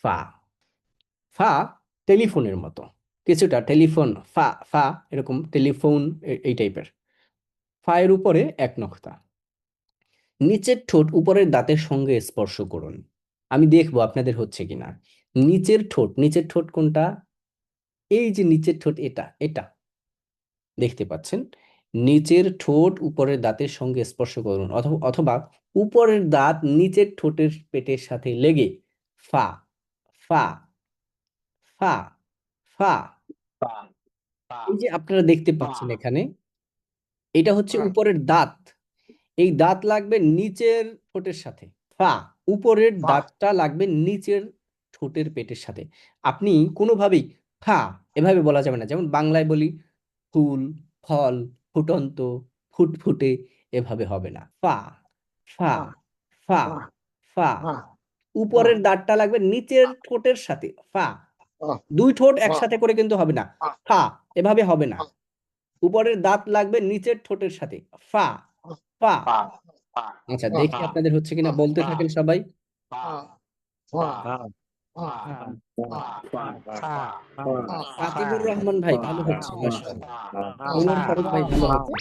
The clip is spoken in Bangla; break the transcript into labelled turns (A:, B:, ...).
A: ফা। ফা টেলিফোনের মতো কিছুটা, টেলিফোন ফা ফা এরকম টেলিফোন এই টাইপের। ফা এর উপরে এক নক্তা। নিচের ঠোঁট উপরের দাঁতের সঙ্গে স্পর্শ করুন। আমি দেখবো আপনাদের হচ্ছে কিনা। নিচের ঠোঁট কোনটা? এই যে নিচের ঠোঁট, এটা এটা দেখতে পাচ্ছেন। নিচের ঠোঁট উপরের দাঁতের সঙ্গে স্পর্শ করুন, অথবা অথবা উপরের দাঁত নিচের ঠোঁটের পেটের সাথে লেগে ফা ফা ফা ফা।
B: পা পা
A: এই যে আপনারা দেখতে
B: পা
A: পাচ্ছেন এখানে, এটা হচ্ছে
B: পা
A: উপরের দাঁত। এই দাঁত লাগবে নিচের ঠোঁটের সাথে। ফা, উপরের
B: পা
A: দাঁতটা লাগবে নিচের ঠোঁটের পেটের সাথে। আপনি কোনোভাবেই ফা এভাবে বলা যাবে না। যেমন বাংলায় বলি ফুল, ফল, ফুটন্ত, ফুটফুটে, এভাবে হবে না। ফা ফা
B: পা
A: ফা
B: পা
A: ফা।
B: পা পা
A: উপরের দাঁতটা লাগবে নিচের ঠোঁটের সাথে। ফা।
B: পা
A: দুই ঠোঁট
B: পা
A: একসাথে করে কিন্তু হবে না।
B: পা
A: ফা এভাবে হবে না।
B: পা
A: উপরের দাঁত লাগবে নিচের ঠোঁটের সাথে। ফা ফা।
B: পা পা
A: আচ্ছা,
B: পা
A: দেখি আপনাদের হচ্ছে কিনা, বলতে থাকেন সবাই।
B: পা পা
A: আতিবুর রহমান ভাই ভালো হচ্ছে, মাশাআল্লাহ। ওমর ফারুক ভাই ভালো হচ্ছে।